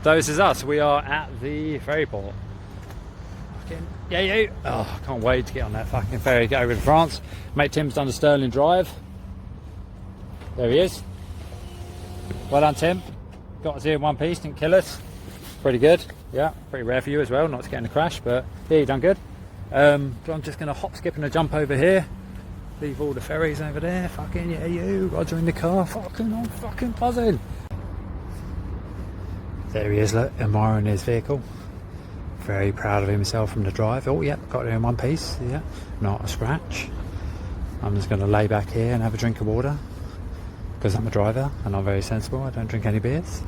So this is us. We are at the ferry port. Fucking yeah, you. Oh, I can't wait to get on that fucking ferry, get over to France. Mate Tim's done the Stirling Drive. There he is. Well done, Tim. Got us here in one piece, didn't kill us. Pretty good. Yeah, pretty rare for you as well, not to get in a crash, but yeah, you done good. So I'm just going to hop, skip and a jump over here. Leave all the ferries over there. Fucking yeah, you. Roger in the car. Fucking, I'm fucking buzzing. There he is, look, admiring his vehicle. Very proud of himself from the drive. Oh, yeah, got it in one piece. Yeah, not a scratch. I'm just going to lay back here and have a drink of water because I'm a driver and I'm very sensible. I don't drink any beers.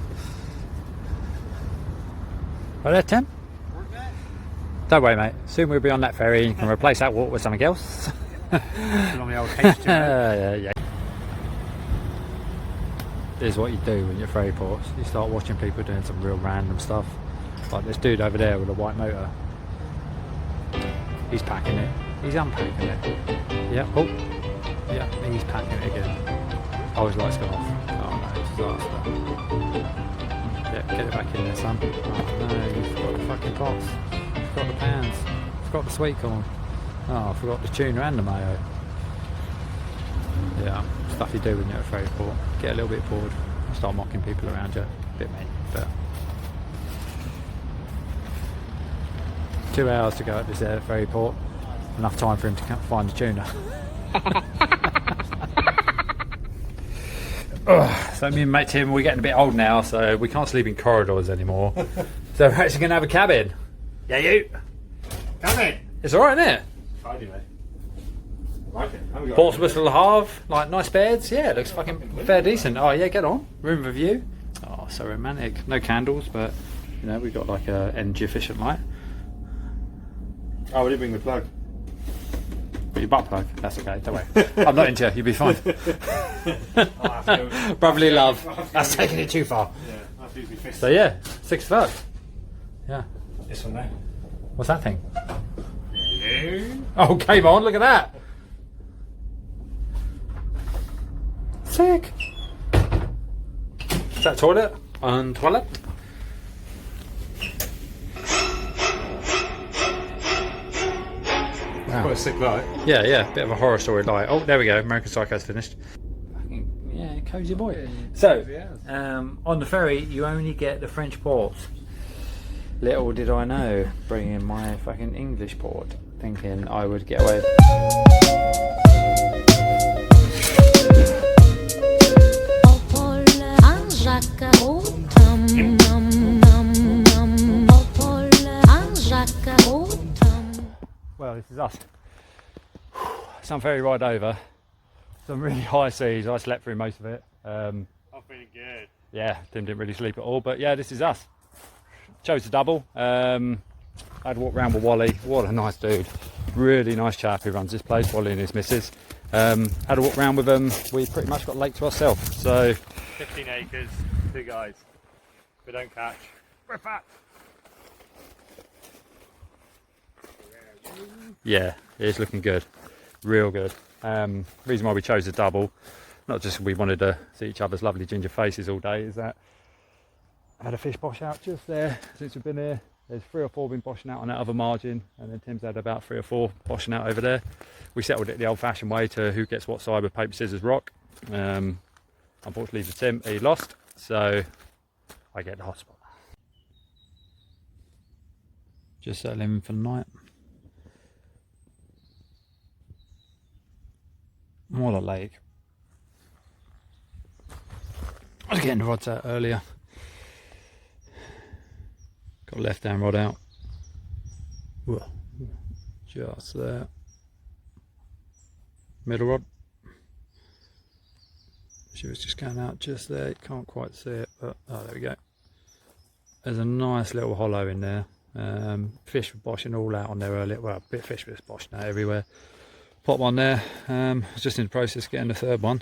Right there, Tim. Don't worry, mate. Soon we'll be on that ferry and you can replace that water with something else. On the old H2. Yeah. Here's what you do when you're at ferry ports. You start watching people doing some real random stuff. Like this dude over there with a white motor. He's packing it. He's unpacking it. Yeah, oh. Yeah, he's packing it again. Oh, his lights gone off. Oh no, disaster. Yeah, get it back in there, son. Oh no, you forgot the fucking pots. You forgot the pans. You forgot the sweet corn. Oh, I forgot the tuna and the mayo. Yeah, stuff you do when you're at a ferry port. Get a little bit bored, start mocking people around you. A bit mean, but 2 hours to go at this ferry port. Enough time for him to find the tuna. So me and mate Tim, we're getting a bit old now, so we can't sleep in corridors anymore. So we're actually going to have a cabin. Yeah, you. Cabin. It's all right, isn't it? Tidy, mate. Like it. Portsmouth Le Havre, like nice beds. Yeah, it looks fucking fair decent. Oh yeah, get on. Room with a view. Oh, so romantic. No candles, but you know we've got like a energy efficient light. Oh, we didn't bring the plug. But your butt plug. That's okay. Don't worry. I'm not into you. You'll be fine. Brotherly love. That's taking it too far. Yeah, I have to use my fist. So yeah, $6. Yeah. This one there. What's that thing? Oh, came on. Look at that. Sick. Is that toilet? And toilet? Wow. Quite a sick light. Yeah. Bit of a horror story light. Oh, there we go. American Psycho's finished. Fucking, yeah, cozy boy. So, on the ferry, you only get the French ports. Little did I know, bringing my fucking English port, thinking I would get away. Well, this is us. Some ferry ride over. Some really high seas. I slept through most of it. I'm feeling good. Yeah, Tim didn't really sleep at all, but yeah, this is us. Chose a double. I had to walk around with Wally. What a nice dude. Really nice chap who runs this place, Wally and his missus. Had to walk around with them. We pretty much got lake to ourselves. So 15 acres, 2 guys. We don't catch. We're fat. yeah, it's looking good. Real good. Reason why we chose a double, not just we wanted to see each other's lovely ginger faces all day, is that I had a fish bosh out just there since we've been here. There's 3 or 4 been boshing out on that other margin, and then Tim's had about 3 or 4 boshing out over there. We settled it the old-fashioned way to who gets what side with paper, scissors, rock. Unfortunately for Tim, he lost, so I get the hot spot. Just settling in for the night. What a lake. I was getting the rods out earlier. Got left hand rod out. Just there. Middle rod. She was just going out just there. You can't quite see it, but oh, there we go. There's a nice little hollow in there. Fish were boshing all out on there earlier. Well, a bit of fish was boshing out everywhere. Pop one there. I was just in the process of getting the third one,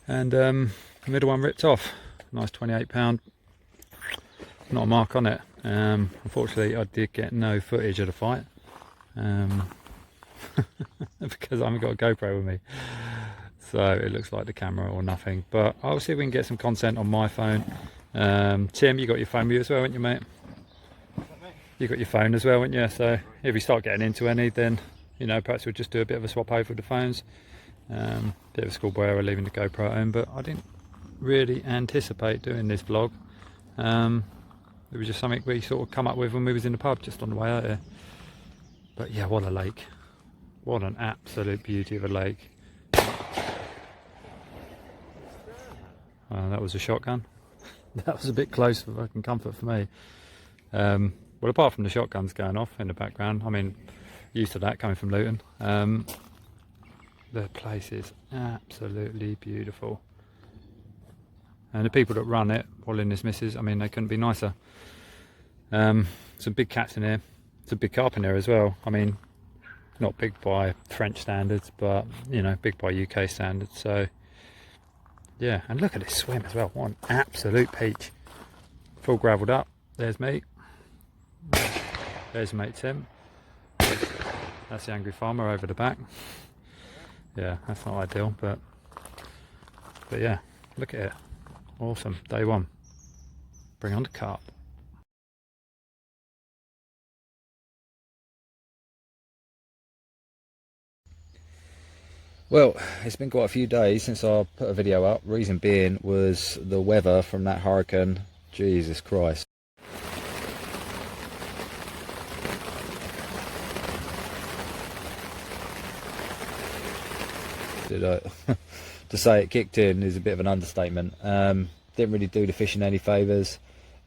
and the middle one ripped off. Nice 28 pound. Not a mark on it. Unfortunately, I did get no footage of the fight because I haven't got a GoPro with me, so it looks like the camera or nothing. But I'll see if we can get some content on my phone. Tim, you got your phone with you as well, haven't you, mate? You got your phone as well, haven't you? So if we start getting into any, then you know, perhaps we'll just do a bit of a swap over of the phones. Bit of a schoolboy error leaving the GoPro at home, but I didn't really anticipate doing this vlog. It was just something we sort of come up with when we was in the pub just on the way out here. But yeah, what a lake. What an absolute beauty of a lake. That was a shotgun. That was a bit close for fucking comfort for me. Well, apart from the shotguns going off in the background, I mean, used to that coming from Luton. The place is absolutely beautiful. And the people that run it, Molyneux this missus, I mean, they couldn't be nicer. Some big cats in here. Some big carp in there as well. I mean, not big by French standards, but, you know, big by UK standards. So, yeah. And look at this swim as well. What an absolute peach. Full gravelled up. There's me. There's mate Tim. That's the angry farmer over the back. Yeah, that's not ideal, but yeah, look at it. Awesome. Day one. Bring on the carp. Well, it's been quite a few days since I put a video up. Reason being was the weather from that hurricane. Jesus Christ. To say it kicked in is a bit of an understatement. Didn't really do the fishing any favours.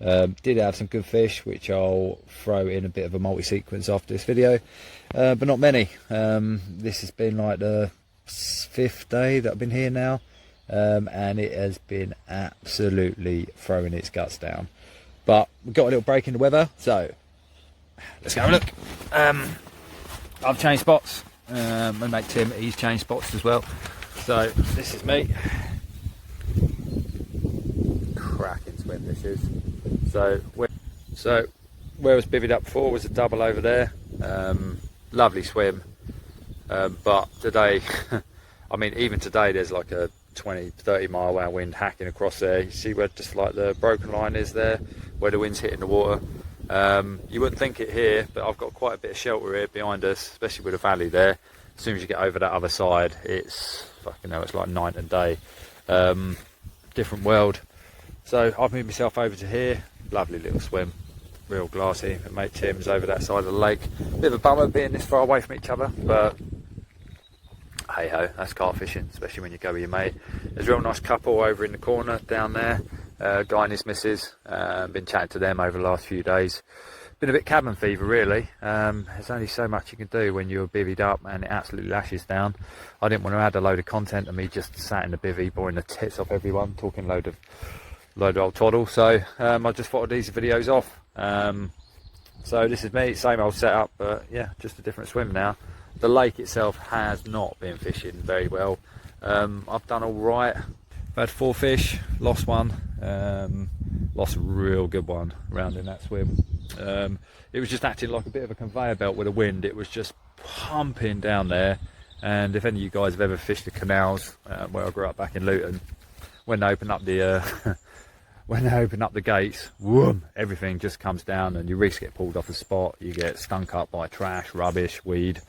Did have some good fish, which I'll throw in a bit of a multi-sequence after this video, but not many. This has been like the 5th day that I've been here now, and it has been absolutely throwing its guts down. But we've got a little break in the weather, so let's go have a look. I've changed spots. My mate Tim, he's changed spots as well. So this is me. Cracking swim this is. So where I was bivvied up before was a double over there. Lovely swim. But today, I mean, even today there's like a 20-30 mile an hour wind hacking across there. You see where just like the broken line is there, where the wind's hitting the water. You wouldn't think it here, but I've got quite a bit of shelter here behind us, especially with the valley there. As soon as you get over that other side, it's fucking hell, it's like night and day. Different world. So I've moved myself over to here. Lovely little swim, real glassy. My mate Tim's over that side of the lake. Bit of a bummer being this far away from each other, but hey ho, that's carp fishing, especially when you go with your mate. There's a real nice couple over in the corner down there. Guy and his missus. Been chatting to them over the last few days. Been a bit cabin fever really. There's only so much you can do when you're bivvied up and it absolutely lashes down. I didn't want to add a load of content of me just sat in the bivvy boring the tits off everyone, talking load of old twaddle. So I just thought these videos off. So this is me, same old setup, but yeah, just a different swim now. The lake itself has not been fishing very well. I've done all right. I've had 4 fish, lost one, lost a real good one round in that swim. It was just acting like a bit of a conveyor belt with the wind. It was just pumping down there. And if any of you guys have ever fished the canals where I grew up back in Luton, when they open up the when they open up the gates, whoom, everything just comes down and your reefs get pulled off the spot. You get stunk up by trash, rubbish, weed.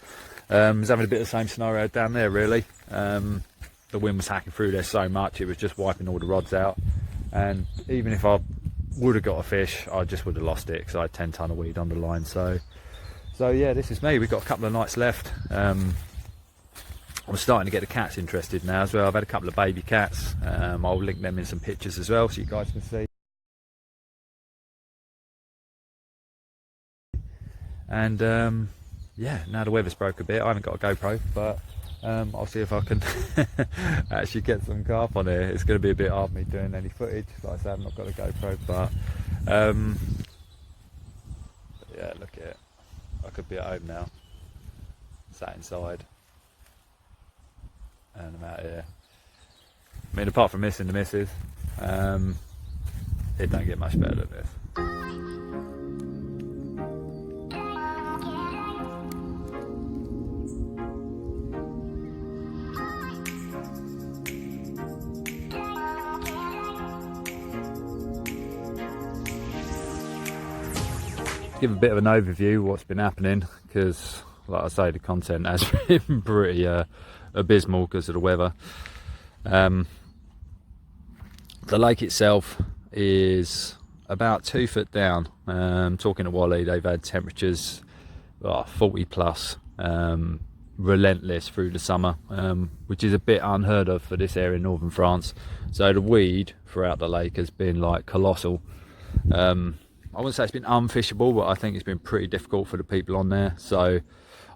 I was having a bit of the same scenario down there really. The wind was hacking through there so much, it was just wiping all the rods out. And even if I would have got a fish, I just would have lost it because I had 10 ton of weed on the line. So yeah, this is me. We've got a couple of nights left. I'm starting to get the cats interested now as well. I've had a couple of baby cats. I'll link them in some pictures as well so you guys can see. And yeah, now the weather's broke a bit. I haven't got a GoPro, but I'll see if I can actually get some carp on here. It's going to be a bit hard me doing any footage. Like I said, I've not got a GoPro, but yeah, look at it. I could be at home now, sat inside, and I'm out here. I mean, apart from missing the missus, it don't get much better than this. give a bit of an overview of what's been happening, because like I say, the content has been pretty abysmal because of the weather. The lake itself is about 2 foot down. Talking to Wally, they've had temperatures 40 plus, relentless through the summer, which is a bit unheard of for this area in northern France. So the weed throughout the lake has been like colossal. I wouldn't say it's been unfishable, but I think it's been pretty difficult for the people on there. So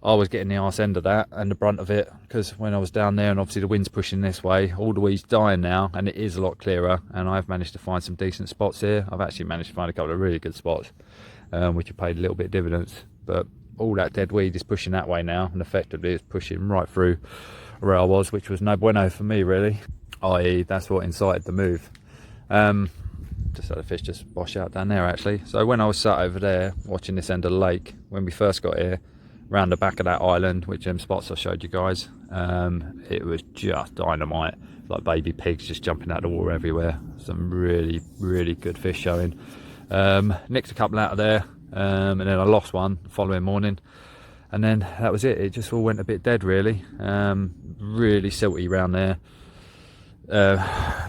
I was getting the arse end of that and the brunt of it, because when I was down there, and obviously the wind's pushing this way, all the weed's dying now, and it is a lot clearer, and I've managed to find some decent spots here. I've actually managed to find a couple of really good spots, which have paid a little bit of dividends. But all that dead weed is pushing that way now, and effectively it's pushing right through where I was, which was no bueno for me, really. I.e., that's what incited the move. Just had a fish just wash out down there, actually. So when I was sat over there watching this end of the lake, when we first got here, round the back of that island, which spots I showed you guys, it was just dynamite, like baby pigs just jumping out of the water everywhere. Some really, really good fish showing. Nicked a couple out of there, and then I lost one the following morning, and then that was it. It just all went a bit dead, really. Really silty round there.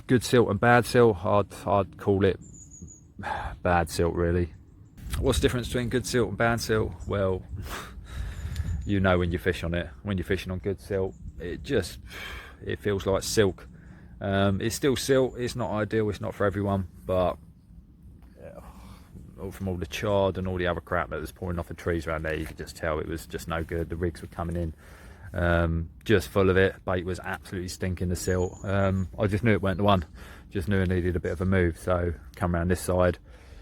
Good silt and bad silt. I'd call it bad silt, really. What's the difference between good silt and bad silt? Well, you know when you fish on it. When you're fishing on good silt, it feels like silk. It's still silt. It's not ideal. It's not for everyone, but from all the chard and all the other crap that was pouring off the trees around there, you could just tell it was just no good. The rigs were coming in just full of it. Bait was absolutely stinking the silt. I just knew it weren't the one. Just knew it needed a bit of a move. So come around this side,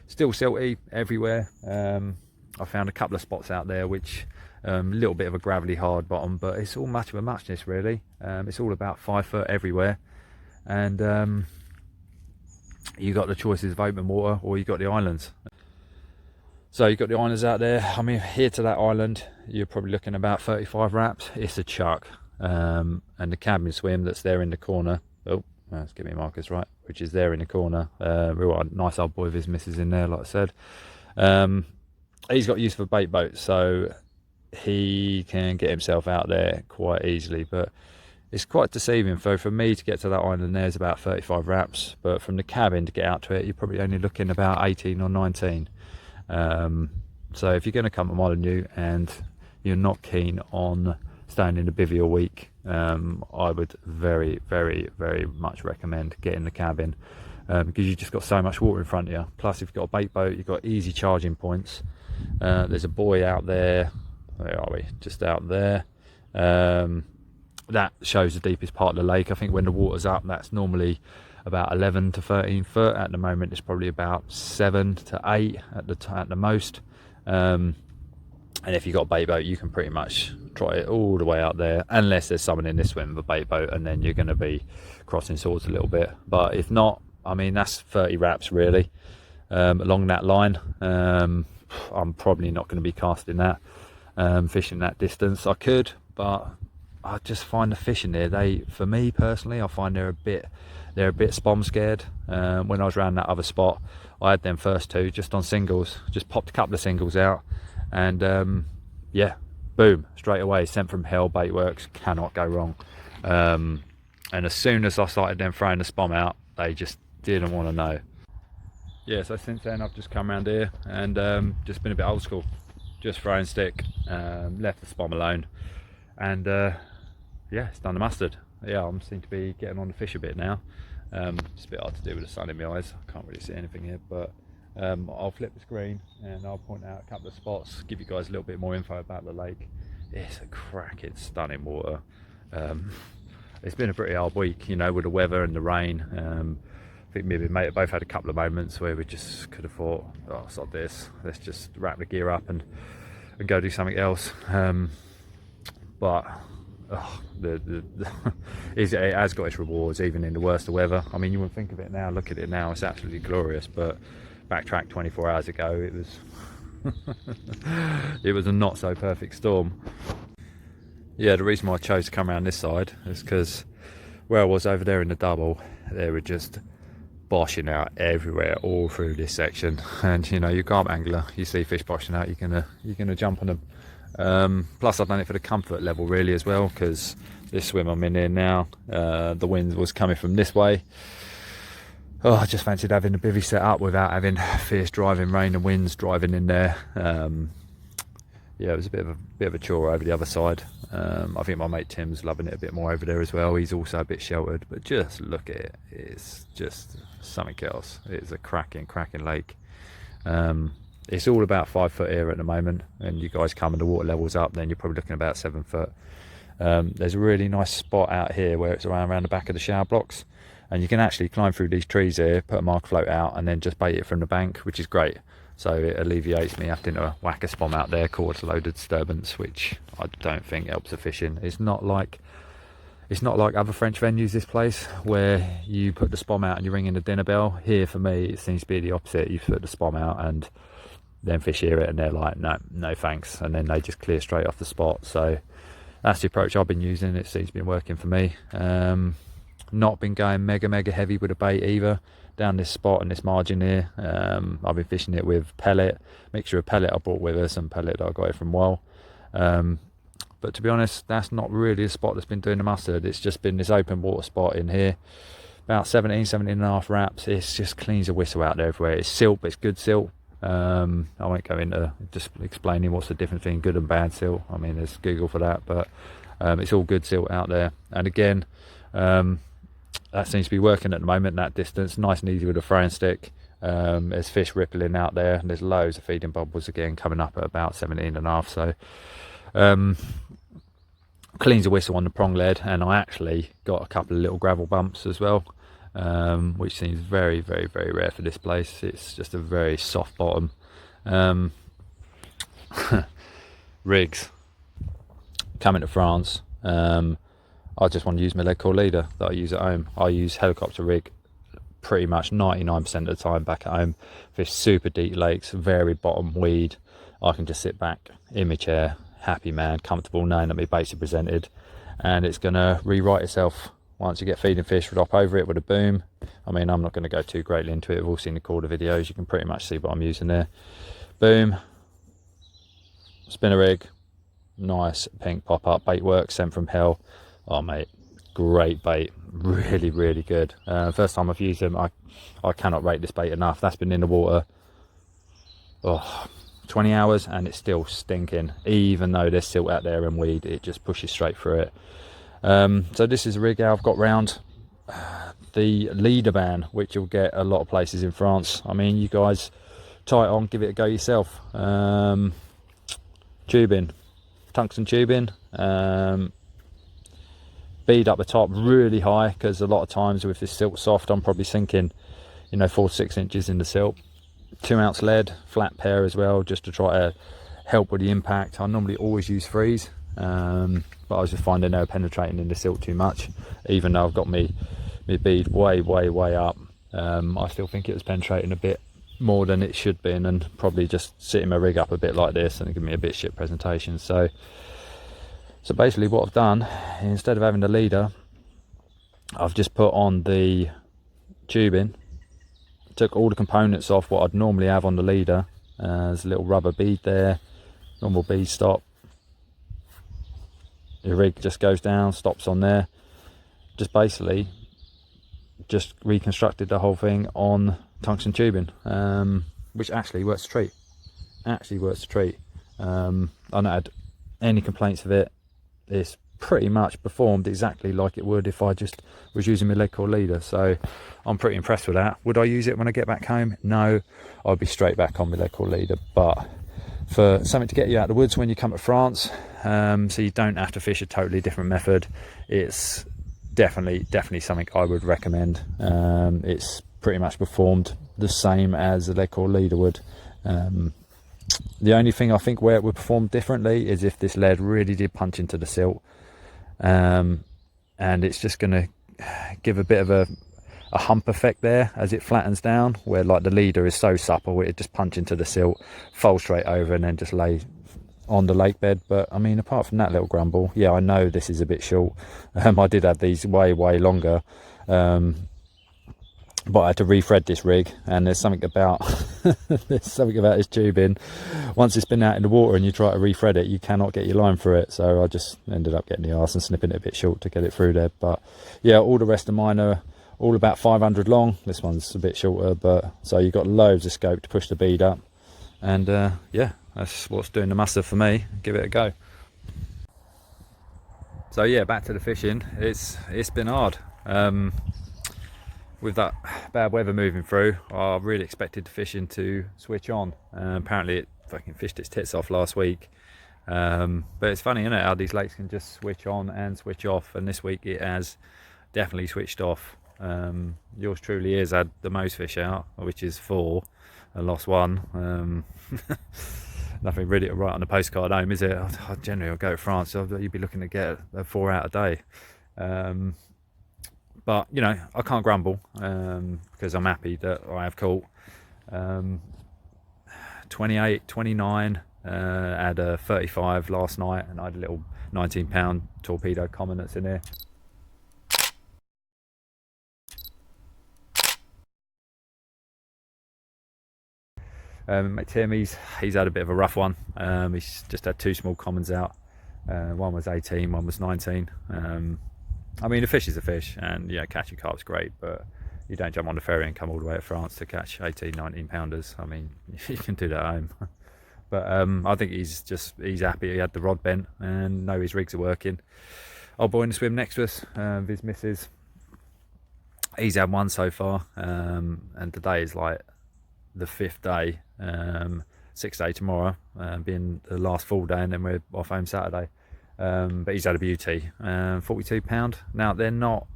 still silty everywhere. I found a couple of spots out there which a little bit of a gravelly hard bottom, but it's all much of a muchness, really. It's all about 5 foot everywhere, and you got the choices of open water or you got the islands. So you've got the islands out there. I mean, here to that island, you're probably looking about 35 wraps. It's a chuck. And the cabin swim that's there in the corner. Oh, let's get my markers right. Which is there in the corner. Real nice old boy with his missus in there, like I said. He's got use for bait boat, so he can get himself out there quite easily. But it's quite deceiving. So for me to get to that island there is about 35 wraps. But from the cabin to get out to it, you're probably only looking about 18 or 19. So if you're going to come to Molyneux and you're not keen on staying in the bivvy a week, I would very, very, very much recommend getting the cabin, because you've just got so much water in front of you. Plus, if you've got a bait boat, you've got easy charging points. There's a buoy out there. Where are we? Just out there. That shows the deepest part of the lake. I think when the water's up, that's normally about 11 to 13 foot. At the moment it's probably about 7 to 8 at the most, and if you've got a bait boat, you can pretty much try it all the way out there, unless there's someone in this swim with a bait boat, and then you're going to be crossing swords a little bit. But if not, I mean, that's 30 wraps really, along that line. I'm probably not going to be casting that, fishing that distance. I could, but I just find the fishing there, for me personally, I find they're a bit spom scared. When I was around that other spot, I had them first two just on singles, just popped a couple of singles out, and yeah, boom, straight away, sent from hell. Bait works, cannot go wrong. And as soon as I started them throwing the spom out, they just didn't want to know. Yeah, so since then I've just come around here and just been a bit old school, just throwing stick, left the spom alone, and yeah, it's done the mustard. Yeah, I seem to be getting on the fish a bit now. It's a bit hard to do with the sun in my eyes. I can't really see anything here, but I'll flip the screen and I'll point out a couple of spots, give you guys a little bit more info about the lake. It's a cracking, stunning water. It's been a pretty hard week, you know, with the weather and the rain. I think me and my mate have both had a couple of moments where we just could have thought, oh, it's not this, let's just wrap the gear up and go do something else. But it has got its rewards, even in the worst of weather. I mean, you wouldn't think of it now, look at it now, it's absolutely glorious, but backtrack 24 hours ago, it was it was a not so perfect storm. Yeah, the reason why I chose to come around this side is because where I was over there in the double, there were just boshing out everywhere all through this section. And you know, you're a carp angler, you see fish boshing out, you're gonna jump on them. Plus I've done it for the comfort level really as well, because this swim I'm in here now, the wind was coming from this way. Oh, I just fancied having a bivvy set up without having fierce driving rain and winds driving in there. Yeah, it was a bit of a chore over the other side. I think my mate Tim's loving it a bit more over there as well. He's also a bit sheltered, but just look at it. It's just something else. It's a cracking lake. It's all about 5 foot here at the moment, and you guys come and the water level's up, then you're probably looking about 7 foot. There's a really nice spot out here where it's around the back of the shower blocks, and you can actually climb through these trees here, put a mark float out, and then just bait it from the bank, which is great. So it alleviates me having to whack a spom out there, cause a load of disturbance, which I don't think helps the fishing. It's not like other French venues, this place, where you put the spom out and you ring in the dinner bell. Here for me it seems to be the opposite. You put the spom out and then fish hear it and they're like, no thanks, and then they just clear straight off the spot. So that's the approach I've been using. It seems to be working for me. Not been going mega heavy with a bait either down this spot and this margin here. I've been fishing it with pellet, mixture of pellet I brought with us and pellet that I got it from Well. But to be honest, that's not really a spot that's been doing the mustard. It's just been this open water spot in here, about 17 and a half wraps. It's just cleans a whistle out there everywhere. It's silt, but it's good silt. I won't go into just explaining what's the difference between good and bad silt. I mean, there's Google for that, but it's all good silt out there. And again, that seems to be working at the moment, that distance, nice and easy with a throwing stick. There's fish rippling out there, and there's loads of feeding bubbles again coming up at about 17 and a half. So cleans a whistle on the prong lead, and I actually got a couple of little gravel bumps as well, which seems very rare for this place. It's just a very soft bottom. Rigs coming to France. I just want to use my lead core leader that I use at home. I use helicopter rig pretty much 99% of the time back at home. Fish super deep lakes, very bottom weed. I can just sit back in my chair, happy man, comfortable, knowing that my baits are presented, and it's going to rewrite itself once you get feeding fish. Drop over it with a boom. I mean, I'm not going to go too greatly into it. We've all seen the quarter videos. You can pretty much see what I'm using there. Boom, spinner rig, nice pink pop up bait work sent from hell. Oh mate, great bait, really good. First time I've used them, I cannot rate this bait enough. That's been in the water 20 hours and it's still stinking. Even though there's silt out there and weed, it just pushes straight through it. So this is a rig I've got round the leader ban, which you'll get a lot of places in France. I mean, you guys try it on, give it a go yourself. Tubing, tungsten tubing, bead up the top really high, because a lot of times with this silt soft, I'm probably sinking, you know, 4 to 6 inches in the silt. 2 ounce lead, flat pair as well, just to try to help with the impact. I normally always use freeze, but I was just finding they were penetrating in the silt too much. Even though I've got me bead way up, I still think it was penetrating a bit more than it should be, and probably just sitting my rig up a bit like this and give me a bit shit presentation. So basically what I've done, instead of having the leader, I've just put on the tubing, took all the components off what I'd normally have on the leader. There's a little rubber bead there, normal bead stop. The rig just goes down, stops on there. Just basically just reconstructed the whole thing on tungsten tubing, which actually works a treat. I've not had any complaints of it. It's pretty much performed exactly like it would if I just was using my lead core leader. So I'm pretty impressed with that. Would I use it when I get back home? No, I'd be straight back on my lead core leader. But for something to get you out of the woods when you come to France, so you don't have to fish a totally different method, it's definitely something I would recommend. It's pretty much performed the same as the lead core leader would. The only thing I think where it would perform differently is if this lead really did punch into the silt, and it's just going to give a bit of a hump effect there as it flattens down, where like the leader is so supple it just punch into the silt, fold straight over and then just lay on the lake bed. But I mean, apart from that little grumble, yeah, I know this is a bit short. I did have these way longer, but I had to refred this rig, and there's something about there's something about this tubing. Once it's been out in the water and you try to refred it, you cannot get your line through it. So I just ended up getting the arse and snipping it a bit short to get it through there. But yeah, all the rest of mine are all about 500 long. This one's a bit shorter, but so you've got loads of scope to push the bead up. And yeah, that's what's doing the mustard for me. Give it a go. So yeah, back to the fishing. It's been hard. With that bad weather moving through, I really expected the fishing to switch on. Apparently it fucking fished its tits off last week. But it's funny, isn't it, how these lakes can just switch on and switch off, and this week it has definitely switched off. Yours truly has had the most fish out, which is 4, and lost 1. Nothing really to write on the postcard home, is it? I generally, I'll go to France, so you'd be looking to get a 4 out a day. But you know, I can't grumble, because I'm happy that I have caught 28, 29, had a 35 last night, and I had a little 19-pound torpedo common that's in here. Mate Tim, he's had a bit of a rough one. He's just had 2 small commons out. One was 18, one was 19. I mean, a fish is a fish, and yeah, catching carp's great, but you don't jump on the ferry and come all the way to France to catch 18, 19 pounders. I mean, you can do that at home. But I think he's happy he had the rod bent and know his rigs are working. Old boy in the swim next to us, his missus, he's had 1 so far, and today is like the 5th day, 6th day tomorrow, being the last full day, and then we're off home Saturday. But he's had a beauty. 42 pound. Now they're not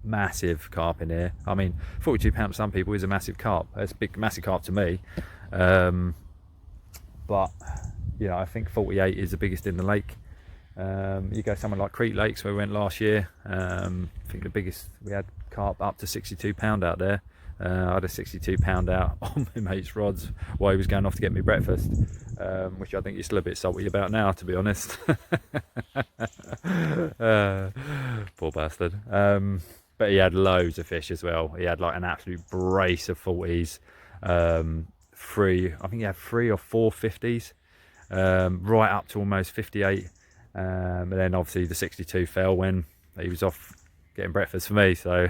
massive carp in here. I mean, 42 pound to some people is a massive carp. It's a big, massive carp to me. But you know, I think 48 is the biggest in the lake. You go somewhere like Crete Lakes where we went last year. I think the biggest we had carp up to 62 pound out there. I had a 62 pound out on my mate's rods while he was going off to get me breakfast, which I think he's still a bit salty about now, to be honest. Poor bastard. But he had loads of fish as well. He had like an absolute brace of 40s, I think he had 3 or 4 50s, right up to almost 58. And then obviously the 62 fell when he was off getting breakfast for me, so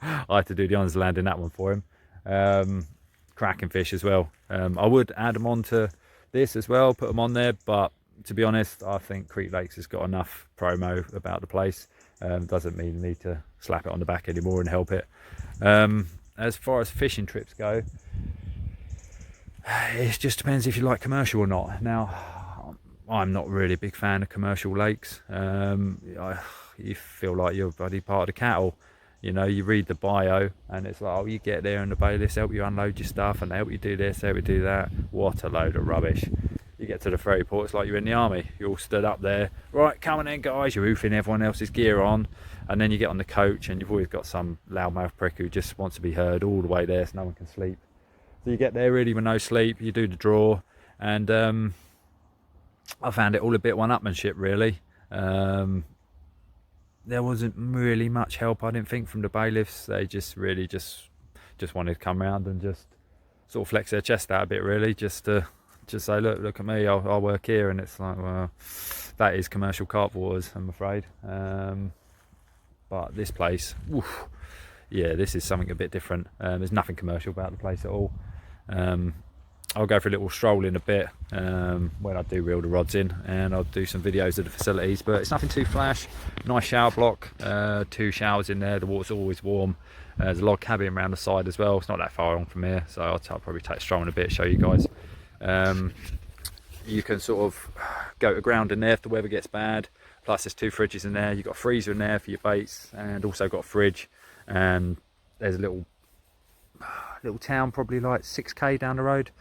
I had to do the honours of landing that one for him. Cracking fish as well. I would add them on to this as well, put them on there, but to be honest, I think Crete Lakes has got enough promo about the place. Doesn't mean you need to slap it on the back anymore and help it. As far as fishing trips go, it just depends if you like commercial or not. Now, I'm not really a big fan of commercial lakes. You feel like you're a bloody part of the cattle. You know, you read the bio and it's like, oh, you get there and the bailiffs help you unload your stuff and they help you do this, help you do that. What a load of rubbish. You get to the ferry port, it's like you're in the army. You're all stood up there, right, come on in guys, you're roofing everyone else's gear on, and then you get on the coach and you've always got some loudmouth prick who just wants to be heard all the way there so no one can sleep. So you get there really with no sleep, you do the draw, and I found it all a bit one-upmanship really. There wasn't really much help, I didn't think, from the bailiffs. They just really just wanted to come around and just sort of flex their chest out a bit really, just to say, look at me, I'll work here. And it's like, well, that is commercial carp waters, I'm afraid. But this place, oof, yeah, this is something a bit different. There's nothing commercial about the place at all. I'll go for a little stroll in a bit when I do reel the rods in, and I'll do some videos of the facilities, but it's nothing too flash. Nice shower block, 2 showers in there, the water's always warm. There's a log cabin around the side as well. It's not that far on from here, so I'll probably take a stroll in a bit, show you guys. You can sort of go to ground in there if the weather gets bad. Plus there's 2 fridges in there. You've got a freezer in there for your baits, and also got a fridge. And there's a little town, probably like 6k down the road.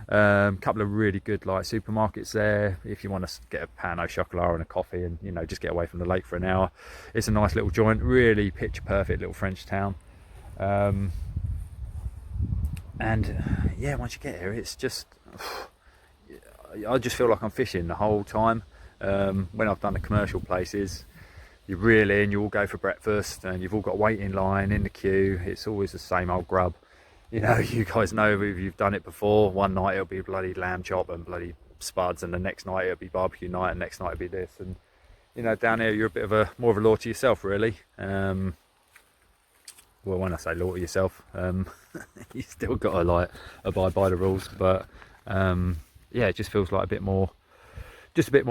Couple of really good like supermarkets there if you want to get a pan au chocolat and a coffee and, you know, just get away from the lake for an hour. It's a nice little joint, really picture perfect little French town. And yeah, once you get here, it's just I just feel like I'm fishing the whole time. When I've done the commercial places, you reel in, you all go for breakfast, and you've all got to wait in line in the queue. It's always the same old grub. You know, you guys know if you've done it before. One night it'll be bloody lamb chop and bloody spuds, and the next night it'll be barbecue night, and next night it'll be this. And you know, down here you're a bit of a more of a law to yourself, really. Well, when I say law to yourself, you still got to like abide by the rules, but yeah, it just feels like a bit more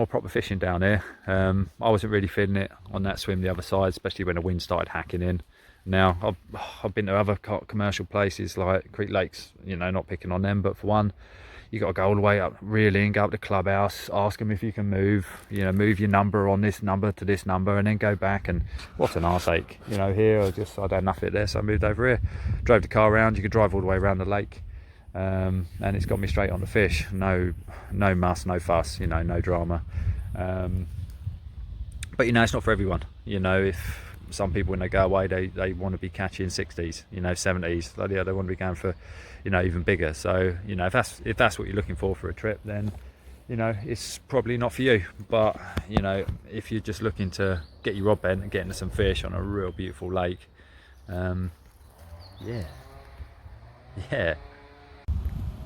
proper fishing down here. I wasn't really feeling it on that swim the other side, especially when the wind started hacking in. Now I've been to other commercial places like Creek Lakes, you know, not picking on them, but for one, you got to go all the way up, reel in, go up to the clubhouse, ask them if you can move, you know, move your number on this number to this number, and then go back. And what an arseache, you know. Here I'd had enough of it there, so I moved over here, drove the car around. You could drive all the way around the lake, and it's got me straight on the fish. No muss, no fuss, you know, no drama. But you know, it's not for everyone. You know, if some people when they go away, they want to be catching 60s, you know, 70s. Like, yeah, they want to be going for, you know, even bigger. So you know, if that's what you're looking for a trip, then you know it's probably not for you. But you know, if you're just looking to get your rod bent and get into some fish on a real beautiful lake, yeah.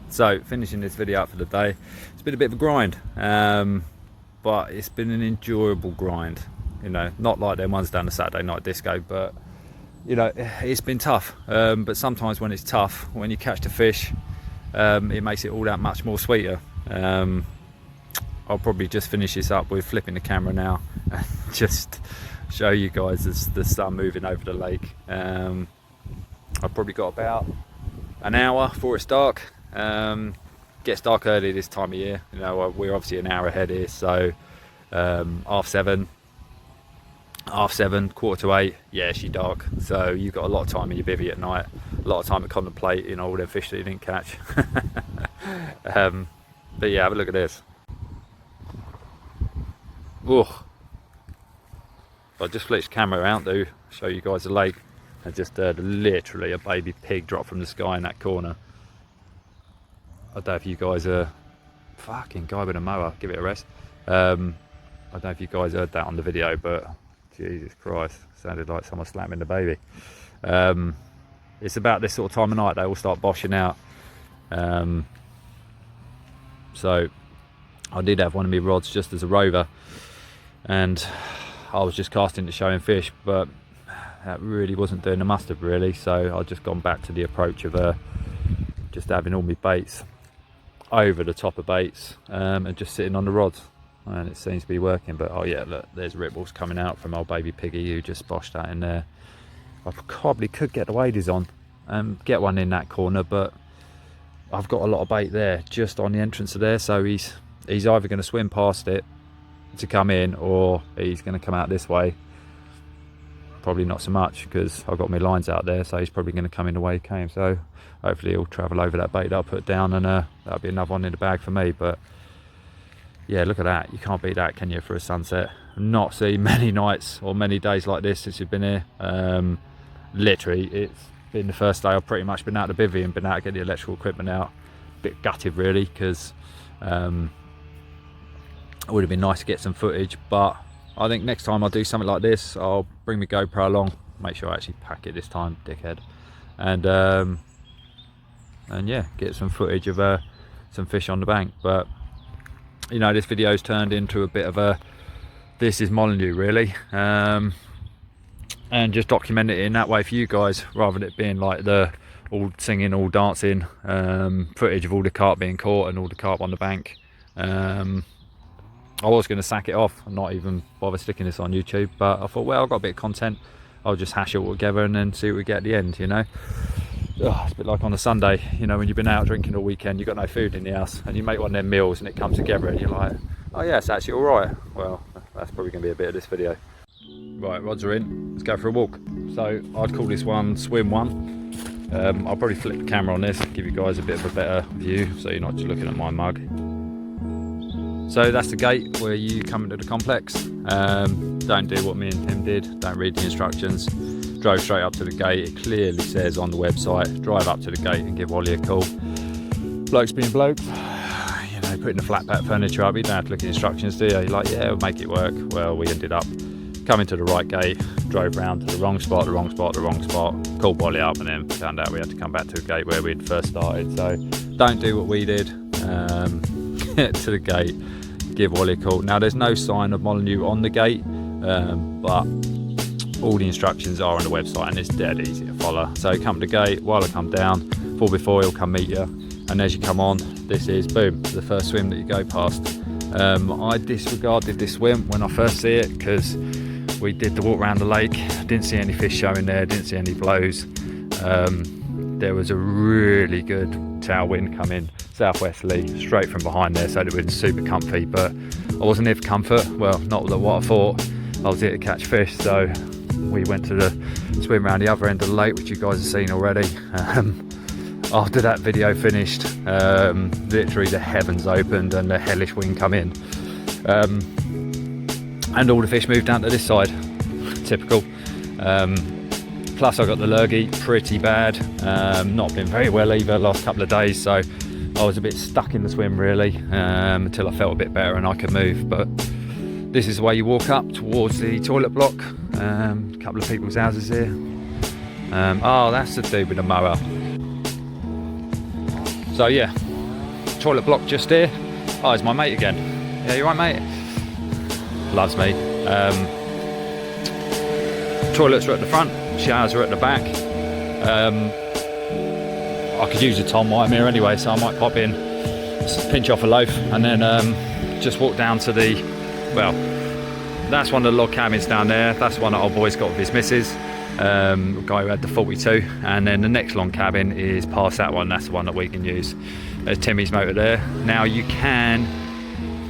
So finishing this video up for the day, it's been a bit of a grind, but it's been an enjoyable grind. You know, not like them ones down the Saturday night disco, but you know, it's been tough. But sometimes when it's tough, when you catch the fish, it makes it all that much more sweeter. I'll probably just finish this up with flipping the camera now and just show you guys the sun moving over the lake. I've probably got about an hour before it's dark. Gets dark early this time of year. You know, we're obviously an hour ahead here, so 7:30, 7:45, yeah, she's dark. So you've got a lot of time in your bivvy at night, a lot of time to contemplate, you know, all them fish that you didn't catch. But yeah, have a look at this. Oh, I just flipped the camera out to show you guys the lake, and just literally a baby pig dropped from the sky in that corner. I don't know if you guys are fucking guy with a mower, give it a rest. I don't know if you guys heard that on the video, but Jesus Christ, sounded like someone slamming the baby. It's about this sort of time of night they all start boshing out. So I did have one of my rods just as a rover, and I was just casting to show him fish, but that really wasn't doing the mustard really. So I've just gone back to the approach of just having all my baits over the top of baits, and just sitting on the rods, and it seems to be working. But oh yeah, look, there's ripples coming out from old baby piggy who just boshed that in there. I probably could get the waders on and get one in that corner, but I've got a lot of bait there just on the entrance of there, so he's either going to swim past it to come in, or he's going to come out this way. Probably not so much, because I've got my lines out there, so he's probably going to come in the way he came. So hopefully he'll travel over that bait that I put down, and that'll be another one in the bag for me. But yeah, look at that. You can't beat that, can you, for a sunset? Not seen many nights or many days like this since you've been here. Literally, it's been the first day I've pretty much been out of the bivvy and been out to get the electrical equipment out. A bit gutted really, because it would have been nice to get some footage, but I think next time I do something like this, I'll bring my GoPro along, make sure I actually pack it this time, dickhead, and yeah, get some footage of some fish on the bank. But you know, this video's turned into a bit of a this is Molyneux really, and just document it in that way for you guys, rather than it being like the all singing, all dancing footage of all the carp being caught and all the carp on the bank. I was going to sack it off and not even bother sticking this on YouTube, but I thought, well, I've got a bit of content, I'll just hash it all together and then see what we get at the end, you know. It's a bit like on a Sunday, you know, when you've been out drinking all weekend, you've got no food in the house, and you make one of them meals and it comes together and you're like, oh yeah, it's actually alright. Well, that's probably going to be a bit of this video. Right, rods are in, let's go for a walk. So I'd call this one swim one. I'll probably flip the camera on this, give you guys a bit of a better view so you're not just looking at my mug. So that's the gate where you come into the complex. Don't do what me and Tim did, don't read the instructions. Drove straight up to the gate. It clearly says on the website, drive up to the gate and give Wally a call. Blokes being blokes, you know, putting the flat pack furniture up, you don't have to look at the instructions, do you? You're like, yeah, we'll make it work. Well, we ended up come into the right gate, drove round to the wrong spot, called Wally up, and then found out we had to come back to the gate where we'd first started. So don't do what we did. Get to the gate, give Wally a call. Now there's no sign of Molyneux on the gate, but all the instructions are on the website and it's dead easy to follow. So come to the gate, while I come down, fall before he'll come meet you, and as you come on, this is boom, the first swim that you go past. I disregarded this swim when I first see it because we did the walk around the lake, didn't see any fish showing there, didn't see any blows. There was a really good tailwind coming southwesterly straight from behind there, so it was super comfy, but I wasn't here for comfort. Well, not what I thought. I was here to catch fish, so we went to the swim around the other end of the lake, which you guys have seen already. After that video finished, literally the heavens opened and the hellish wind come in, and all the fish moved down to this side. Typical. Plus I got the lurgy pretty bad, not been very well either last couple of days, so I was a bit stuck in the swim really, until I felt a bit better and I could move. But this is the way you walk up towards the toilet block. A couple of people's houses here. Oh, that's the dude with the mower. So yeah, toilet block just here. Oh, it's my mate again. Yeah, you right, mate? Loves me. Toilets are at the front, showers are at the back. I could use a Tom while I'm here anyway, so I might pop in, pinch off a loaf, and then just walk down to the, well, that's one of the log cabins down there. That's the one that old boy's got with his missus, the guy who had the 42, and then the next long cabin is past that one. That's the one that we can use. There's Timmy's motor there. Now you can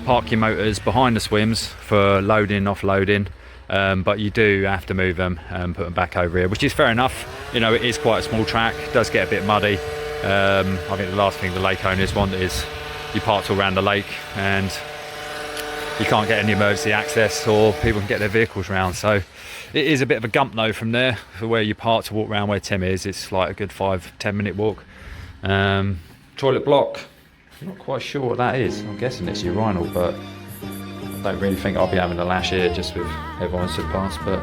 park your motors behind the swims for loading, offloading, but you do have to move them and put them back over here, which is fair enough. You know, it is quite a small track, it does get a bit muddy. I think the last thing the lake owners want is you parked all around the lake and you can't get any emergency access, or people can get their vehicles around. So it is a bit of a gump though from there for where you park to walk around where Tim is. It's like a good 5-10 minute walk. Toilet block, I'm not quite sure what that is. I'm guessing it's urinal, but I don't really think I'll be having a lash here just with everyone stood past, but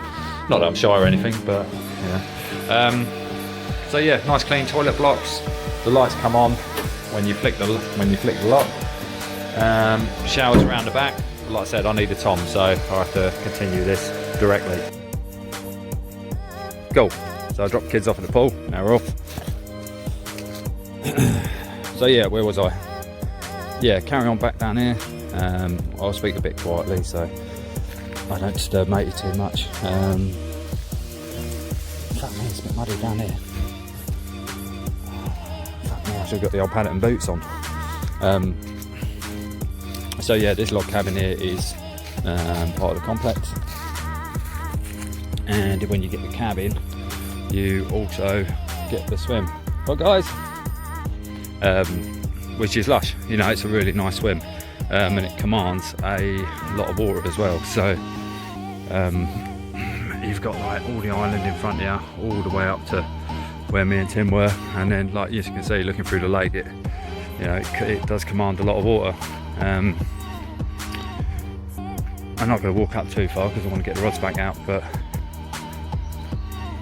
not that I'm shy or anything, but yeah. So yeah, nice clean toilet blocks. The lights come on when you flick the lock. Showers around the back. Like I said, I need a Tom, so I have to continue this directly. Cool. So I dropped kids off at the pool. Now we're off. So yeah, where was I? Yeah, carry on back down here. I'll speak a bit quietly so I don't disturb matey too much. Fuck me, it's a bit muddy down here. Fuck me, I should have got the old Paddington boots on. So yeah, this log cabin here is part of the complex, and when you get the cabin you also get the swim. But guys, which is lush, you know, it's a really nice swim, and it commands a lot of water as well. So you've got like all the island in front of you, all the way up to where me and Tim were, and then like as you can see, looking through the lake, it, you know, it does command a lot of water. I'm not going to walk up too far because I want to get the rods back out, but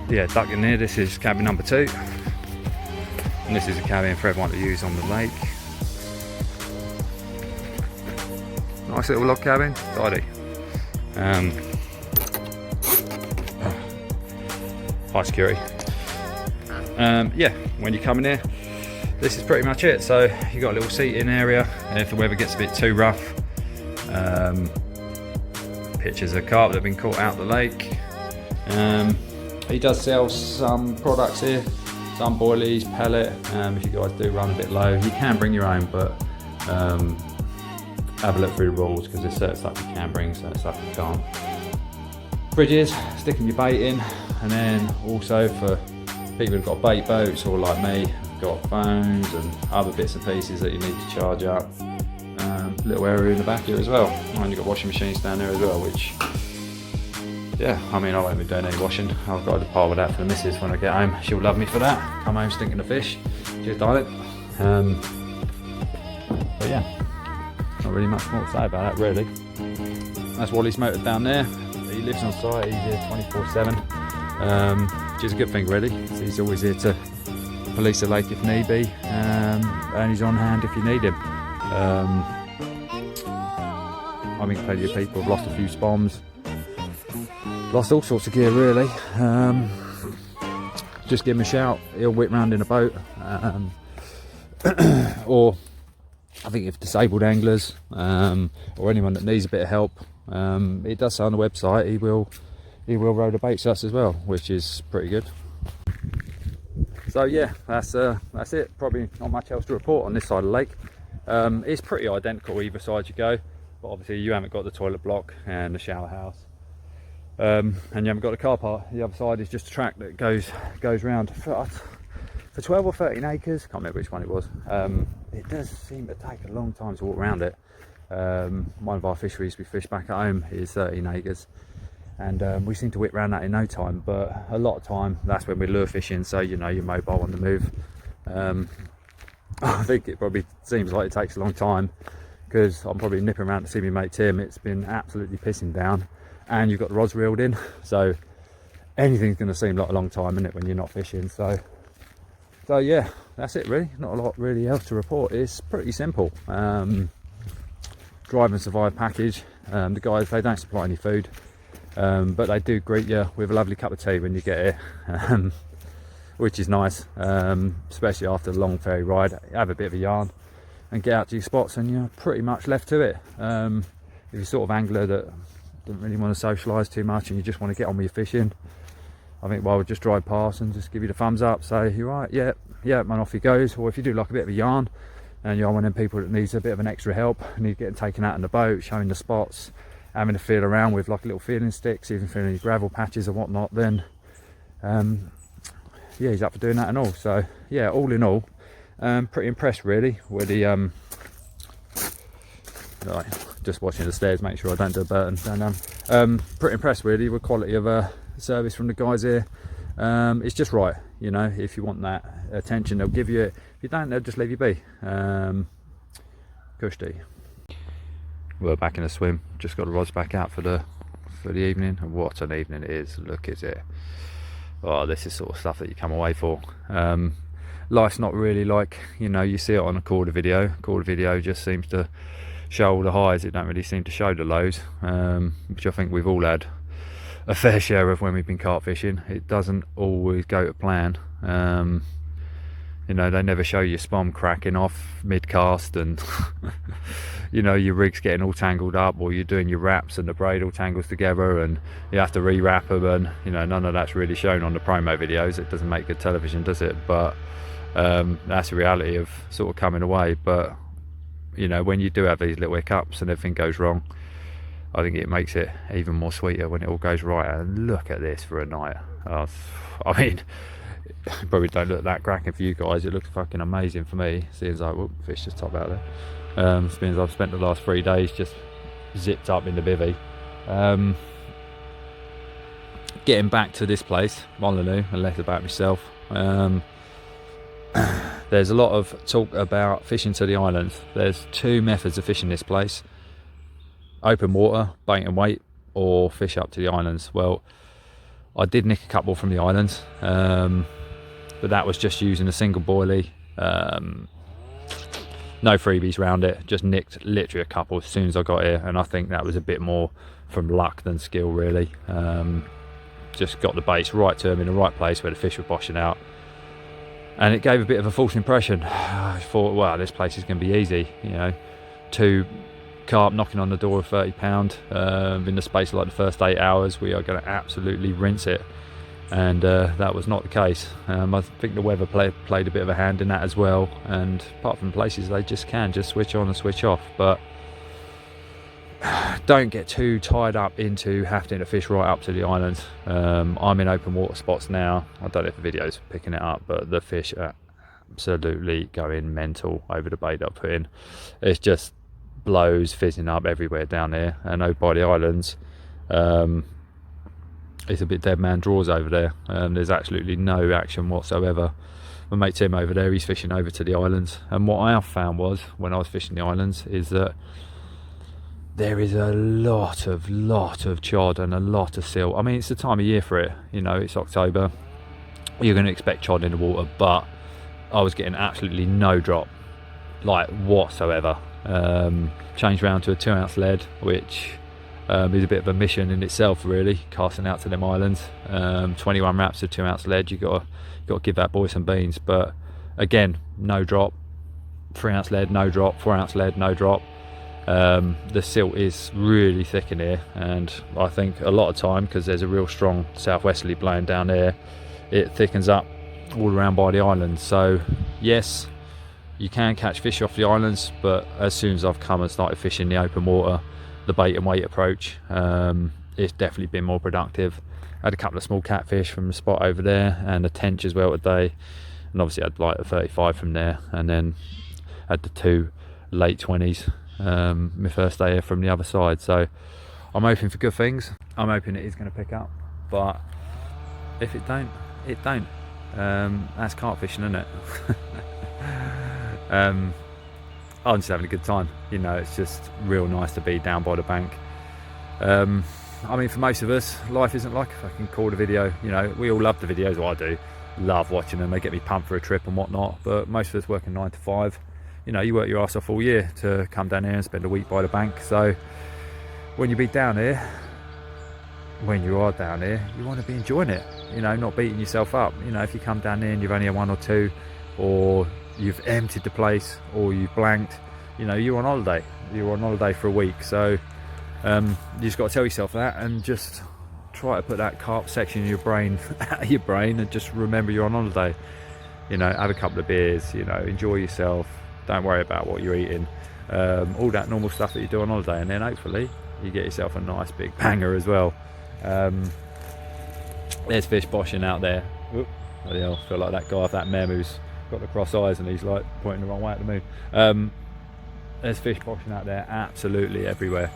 yeah, duck in there. This is cabin number 2, and this is a cabin for everyone to use on the lake. Nice little log cabin, tidy. High security. Yeah, when you come in here, this is pretty much it. So you got a little seating area if the weather gets a bit too rough. Pictures of carp that have been caught out the lake. He does sell some products here, some boilies, pellet. If you guys do run a bit low, you can bring your own, but have a look through the rules because there's certain stuff you can bring, certain stuff you can't. Bridges, sticking your bait in, and then also for people who've got bait boats or like me, got phones and other bits and pieces that you need to charge up. Little area in the back here as well, and you've got washing machines down there as well, which, yeah, I mean, I won't be doing any washing. I've got to pile with that for the missus when I get home. She'll love me for that. Come home stinking of fish. Cheers, darling. But yeah, not really much more to say about that really. That's Wally's motor down there. he lives on site, he's here 24/7, which is a good thing really. He's always here to police the lake if need be, and he's on hand if you need him. I mean, plenty of people have lost a few spoms, lost all sorts of gear really. Just give him a shout, he'll whip round in a boat, or I think if disabled anglers or anyone that needs a bit of help, it does say on the website he will row the baits to us as well, which is pretty good. So yeah, that's it. Probably not much else to report on this side of the lake. It's pretty identical either side you go, but obviously you haven't got the toilet block and the shower house, and you haven't got the car park. The other side is just a track that goes round for 12 or 13 acres. Can't remember which one it was. It does seem to take a long time to walk around it. One of our fisheries we fish back at home is 13 acres, and we seem to whip around that in no time, but a lot of time that's when we're lure fishing, so you know you're mobile on the move. I think it probably seems like it takes a long time because I'm probably nipping around to see my mate Tim. It's been absolutely pissing down and you've got the rods reeled in, so anything's going to seem like a long time, isn't it, when you're not fishing. So yeah, that's it really. Not a lot really else to report. It's pretty simple. Drive and survive package. The guys, they don't supply any food, but they do greet you with a lovely cup of tea when you get here, which is nice, especially after a long ferry ride. Have a bit of a yarn and get out to your spots and you're pretty much left to it. If you're sort of angler that don't really want to socialise too much and you just want to get on with your fishing, I think we'll just drive past and just give you the thumbs up, say you're right, yeah, and off he goes. Or if you do like a bit of a yarn and you're one of them people that needs a bit of an extra help, need getting taken out in the boat, showing the spots, having to feel around with like little feeling sticks, even feeling any gravel patches or whatnot, then yeah, he's up for doing that and all. So yeah, all in all, pretty impressed really with the right, just watching the stairs, make sure I don't do a burn down. Pretty impressed really with quality of service from the guys here. It's just right, you know. If you want that attention, they'll give you it. If you don't, they'll just leave you be. Cushy. We're back in the swim. Just got the rods back out for the evening. And what an evening it is! Look at it. Oh, this is sort of stuff that you come away for. Life's not really like, you know, you see it on a quarter video. Quarter video just seems to show all the highs. It don't really seem to show the lows, which I think we've all had a fair share of when we've been carp fishing. It doesn't always go to plan. You know, they never show you spom cracking off mid-cast and you know, your rig's getting all tangled up, or you're doing your wraps and the braid all tangles together and you have to re-wrap them, and you know, none of that's really shown on the promo videos. It doesn't make good television, does it? But that's the reality of sort of coming away. But you know, when you do have these little hiccups and everything goes wrong, I think it makes it even more sweeter when it all goes right. And look at this for a night. I mean, it probably don't look that cracking for you guys. It looks fucking amazing for me. Seems like, whoop, fish just top out there. Means I've spent the last 3 days just zipped up in the bivvy. Getting back to this place, Molyneux, and less about myself. There's a lot of talk about fishing to the islands. There's 2 methods of fishing this place: open water, bait and wait, or fish up to the islands. Well, I did nick a couple from the islands, but that was just using a single boilie. No freebies around it, just nicked literally a couple as soon as I got here, and I think that was a bit more from luck than skill really. Just got the baits right to them in the right place where the fish were boshing out, and it gave a bit of a false impression. I thought, wow, this place is going to be easy, you know. 2 carp knocking on the door of £30 in the space of like the first 8 hours. We are going to absolutely rinse it, and that was not the case. I think the weather played a bit of a hand in that as well, and apart from places they just can just switch on and switch off. But don't get too tied up into having to fish right up to the islands. I'm in open water spots now. I don't know if the video's picking it up, but the fish are absolutely going mental over the bait I put in. It's just blows fizzing up everywhere down there, and over by the islands it's a bit dead man draws over there. There's absolutely no action whatsoever. My mate Tim over there, he's fishing over to the islands, and what I have found was when I was fishing the islands is that there is a lot of chod and a lot of silt. I mean, it's the time of year for it, you know, it's October, you're going to expect chod in the water, but I was getting absolutely no drop, like whatsoever. Changed round to a 2 ounce lead, which is a bit of a mission in itself, really, casting out to them islands. 21 wraps of 2 ounce lead, you got to give that boy some beans. But again, no drop. 3 ounce lead, no drop. 4 ounce lead, no drop. The silt is really thick in here, and I think a lot of time, because there's a real strong southwesterly blowing down there, it thickens up all around by the islands. So yes, you can catch fish off the islands, but as soon as I've come and started fishing the open water, the bait and weight approach, it's definitely been more productive. I had a couple of small catfish from the spot over there, and a tench as well today, and obviously I had like a 35 from there, and then had the 2 late 20s, my first day here from the other side. So I'm hoping for good things. I'm hoping it is going to pick up, but if it don't, it don't. That's carp fishing, isn't it? I'm just having a good time, you know. It's just real nice to be down by the bank. I mean, for most of us, life isn't like if I can call a video, you know. We all love the videos. Well, I do love watching them, they get me pumped for a trip and whatnot, but most of us working 9 to 5, you know, you work your ass off all year to come down here and spend a week by the bank. So when you be down here, when you are down here, you want to be enjoying it, you know, not beating yourself up. You know, if you come down here and you've only had 1 or 2, or you've emptied the place, or you've blanked, you know, you're on holiday. You're on holiday for a week. So you just got to tell yourself that, and just try to put that carp section in your brain out of your brain, and just remember you're on holiday. You know, have a couple of beers, you know, enjoy yourself, don't worry about what you're eating, all that normal stuff that you do on holiday, and then hopefully you get yourself a nice big banger as well. There's fish boshing out there. Oop, bloody hell, I feel like that guy off that mem who's got the cross eyes and he's like pointing the wrong way at the moon. There's fish boshing out there absolutely everywhere,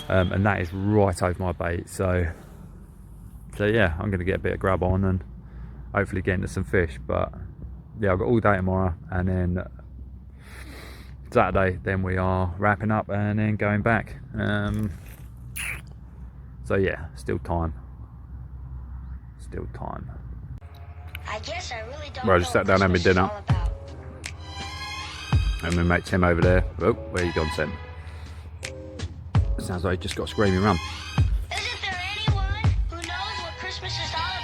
and that is right over my bait. So yeah, I'm going to get a bit of grub on and hopefully get into some fish. But yeah, I've got all day tomorrow, and then Saturday then we are wrapping up and then going back. So yeah, still time. I guess I really don't Well, I just sat down and had my dinner. And my mate Tim over there. Oh, where you gone, Tim? Sounds like he just got a screaming run. Isn't there anyone who knows what Christmas is all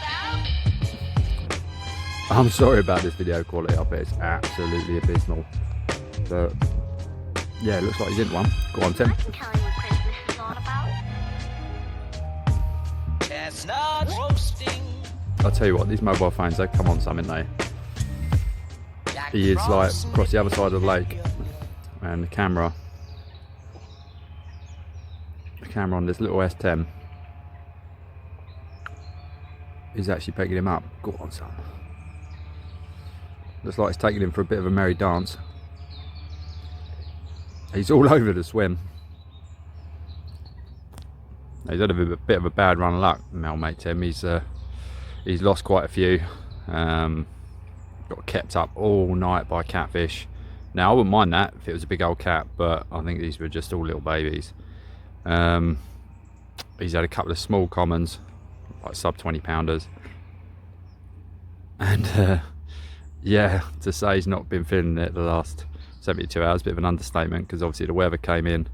about? I'm sorry about this video quality. I bet it's absolutely abysmal. But yeah, it looks like he's in one. Go on, Tim. I can tell you what Christmas is all about. Chestnuts roasting. I'll tell you what, these mobile phones, they come on something, they. He is like across the other side of the lake, and the camera on this little S10 is actually picking him up. Go on, son. Looks like it's taking him for a bit of a merry dance. He's all over the swim. He's had a bit of a bad run of luck, my mate Tim. He's lost quite a few. Got kept up all night by catfish. Now I wouldn't mind that if it was a big old cat, but I think these were just all little babies. He's had a couple of small commons, like sub 20 pounders, and yeah, to say he's not been feeling it the last 72 hours, a bit of an understatement, because obviously the weather came in.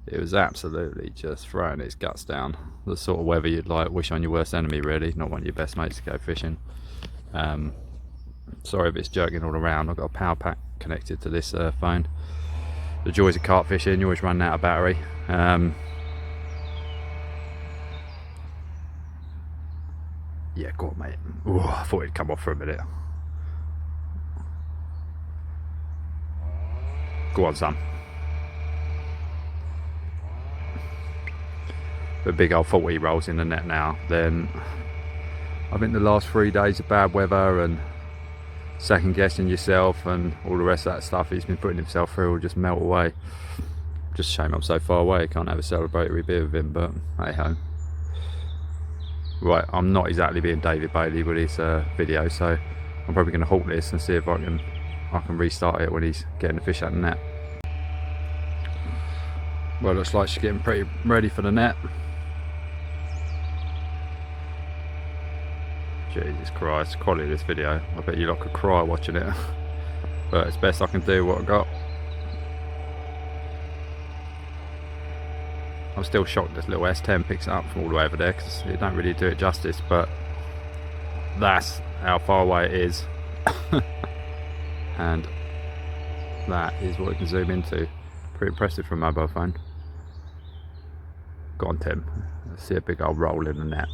It was absolutely just throwing its guts down. The sort of weather you'd like wish on your worst enemy, really, not one of your best mates to go fishing. Sorry if it's jerking all around. I've got a power pack connected to this phone. The joys of carp fishing, you're always running out of battery. Yeah, go on, mate. Ooh, I thought it'd come off for a minute. Go on, son. The big old 40 rolls in the net now. Then I think the last 3 days of bad weather and second guessing yourself and all the rest of that stuff he's been putting himself through will just melt away. Just a shame I'm so far away, can't have a celebratory beer with him, but hey ho. Right, I'm not exactly being David Bailey with his video, so I'm probably going to halt this and see if I can restart it when he's getting the fish out of the net. Well, looks like she's getting pretty ready for the net. Jesus Christ, quality of this video. I bet you lot could cry watching it. But it's best I can do what I got. I'm still shocked this little S10 picks it up from all the way over there, because it don't really do it justice, but that's how far away it is. And that is what we can zoom into. Pretty impressive for a mobile phone. Go on, Tim. Let's see a big old roll in the net.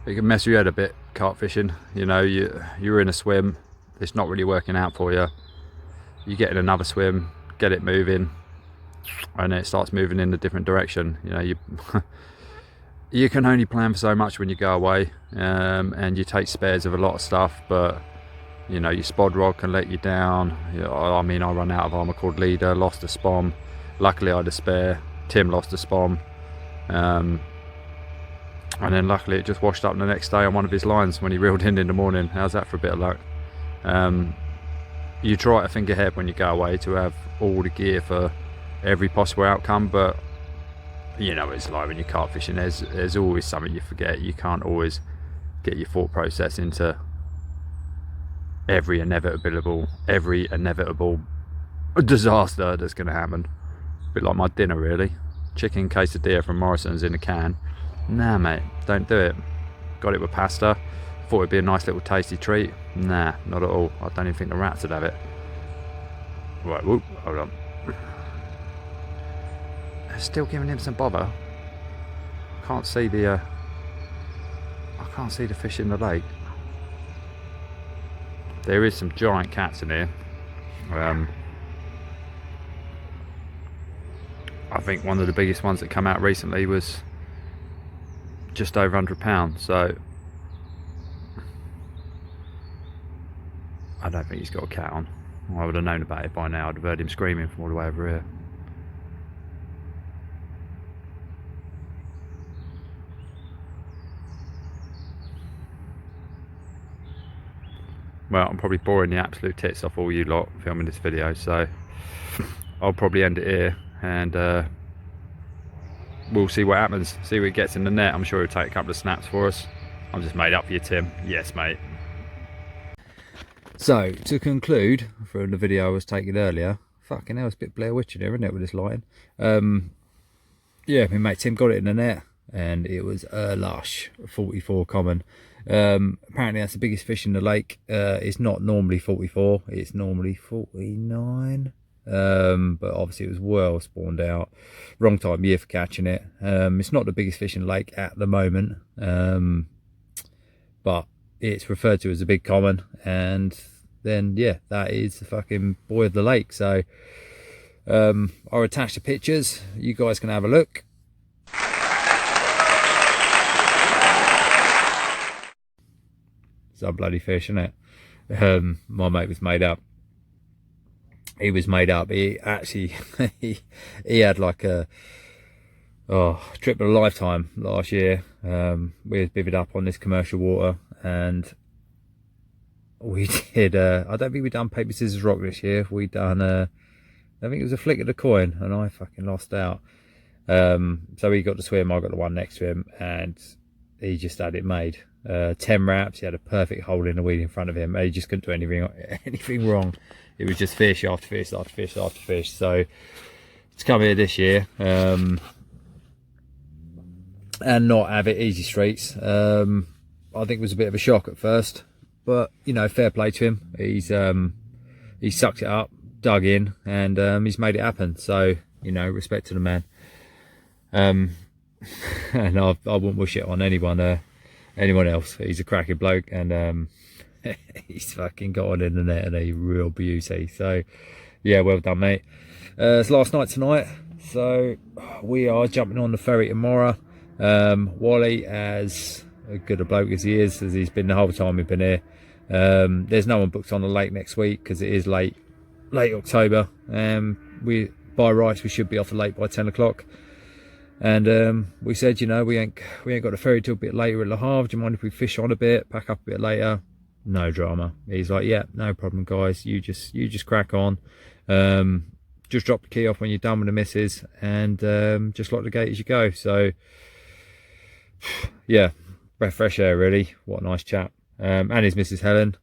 You can mess your head a bit carp fishing. You know, you're in a swim, it's not really working out for you. You get in another swim, get it moving, and it starts moving in a different direction. You know, you can only plan for so much when you go away, and you take spares of a lot of stuff, but you know, your spod rod can let you down. You know, I mean, I run out of armour cord leader, lost a spom. Luckily I had a spare. Tim lost a spom, and then luckily it just washed up the next day on one of his lines when he reeled in the morning. How's that for a bit of luck? You try to think ahead when you go away to have all the gear for every possible outcome, but you know, it's like when you're carp fishing, there's always something you forget. You can't always get your thought process into every inevitable disaster that's going to happen. A bit like my dinner, really. Chicken quesadilla from Morrison's in a can. Nah, mate, don't do it. Got it with pasta. Thought it'd be a nice little tasty treat. Nah, not at all. I don't even think the rats would have it. Right, whoop, hold on. Still giving him some bother. Can't see the I can't see the fish in the lake. There is some giant cats in here. I think one of the biggest ones that come out recently was just over £100, so I don't think he's got a cat on. I would have known about it by now. I'd have heard him screaming from all the way over here. Well, I'm probably boring the absolute tits off all you lot filming this video, so I'll probably end it here, and we'll see what happens, see what it gets in the net. I'm sure it'll take a couple of snaps for us. I'm just made up for you, Tim. Yes, mate. So, to conclude from the video I was taking earlier, fucking hell, it's a bit Blair Witch in here, isn't it, with this lighting? Yeah, my mate Tim got it in the net, and it was a lush 44 common. Apparently that's the biggest fish in the lake. It's not normally 44, it's normally 49. But obviously it was well spawned out. Wrong time of year for catching it. It's not the biggest fish in the lake at the moment, but it's referred to as a big common, and then yeah, that is the fucking boy of the lake. So I'll attach the pictures, you guys can have a look. Some bloody fish, isn't it? My mate was made up. He was made up. He actually he had like a trip of a lifetime last year. We had bivvied up on this commercial water, and we did I don't think we done paper scissors rock this year. We done I think it was a flick of the coin, and I fucking lost out. So he got to swim, I got the one next to him, and he just had it made. 10 wraps, he had a perfect hole in the weed in front of him. He just couldn't do anything wrong. It was just fish after fish after fish after fish. So to come here this year and not have it easy streets, I think it was a bit of a shock at first, but you know, fair play to him. He sucked it up, dug in, and he's made it happen. So you know, respect to the man. And I wouldn't wish it on anyone else. He's a cracking bloke, and he's fucking got on in the net and a real beauty. So yeah, well done, mate. It's last night tonight, so we are jumping on the ferry tomorrow. Wally, as good a bloke as he is, as he's been the whole time we've been here, there's no one booked on the lake next week because it is late October. We by rights we should be off the lake by 10 o'clock. And we said, you know, we ain't got the ferry till a bit later at Le Havre. Do you mind if we fish on a bit, pack up a bit later? no drama. He's like, yeah, no problem, guys. You just crack on. Just drop the key off when you're done with the missus, and just lock the gate as you go. So yeah, breath of fresh air, really. What a nice chap. And his Mrs. Helen.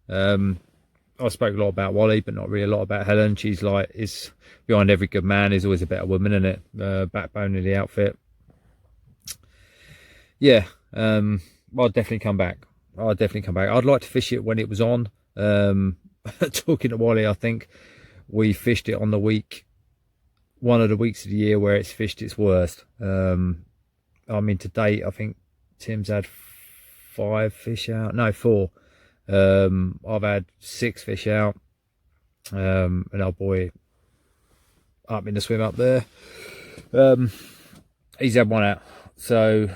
I spoke a lot about Wally, but not really a lot about Helen. She's like, is behind every good man is always a better woman, isn't it? Backbone of the outfit. Yeah, I'll definitely come back. I'd like to fish it when it was on. Talking to Wally, I think we fished it on the week, one of the weeks of the year where it's fished its worst. I mean, to date, I think Tim's had 5 fish out. No, 4. I've had 6 fish out. And our boy up in the swim up there, he's had 1 out. So,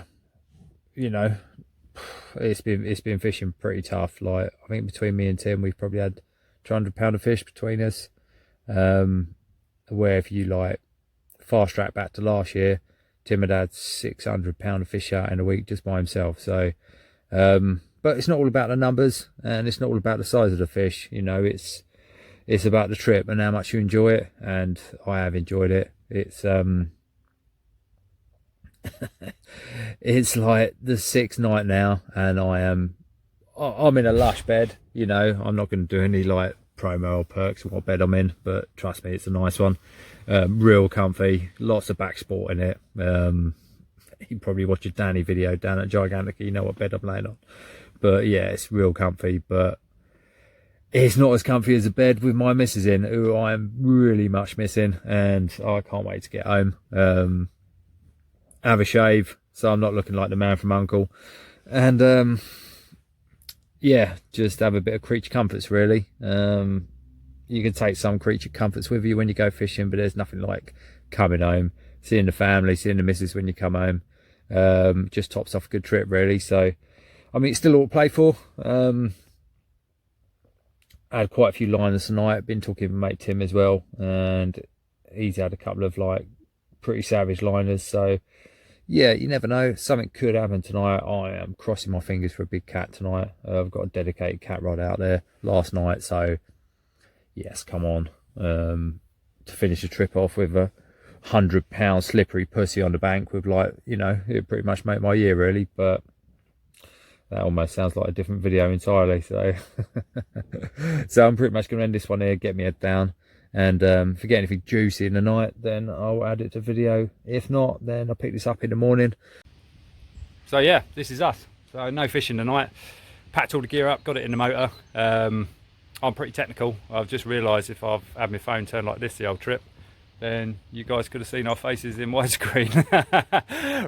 you know, it's been fishing pretty tough. Like, I think between me and Tim, we've probably had 200 pound of fish between us. Where if you like fast track back to last year, Tim had 600 pound of fish out in a week just by himself. So but it's not all about the numbers, and it's not all about the size of the fish. You know, it's about the trip and how much you enjoy it, and I have enjoyed it. It's it's like the 6th night now, and I'm in a lush bed. You know, I'm not going to do any like promo or perks of what bed I'm in, but trust me, it's a nice one. Real comfy, lots of back sport in it. You probably watch a Danny video down at Gigantic, you know what bed I'm laying on. But yeah, it's real comfy, but it's not as comfy as a bed with my missus in, who I'm really much missing, and I can't wait to get home. Have a shave, so I'm not looking like the man from Uncle. And yeah, just have a bit of creature comforts, really. You can take some creature comforts with you when you go fishing, but there's nothing like coming home, seeing the family, seeing the missus when you come home. Just tops off a good trip, really. So I mean, it's still all to play for. I had quite a few liners tonight. Been talking with mate Tim as well, and he's had a couple of like pretty savage liners. So yeah, you never know, something could happen tonight. I am crossing my fingers for a big cat tonight. I've got a dedicated cat rod out there last night, so yes, come on. To finish the trip off with a 100-pound slippery pussy on the bank with, like, you know, it pretty much make my year, really. But that almost sounds like a different video entirely. So so I'm pretty much going to end this one here, get my head down, and if I get anything juicy in the night, then I'll add it to video. If not, then I'll pick this up in the morning. So yeah, this is us. So no fishing tonight. Packed all the gear up, got it in the motor. I'm pretty technical. I've just realised if I've had my phone turned like this the whole trip, then you guys could have seen our faces in widescreen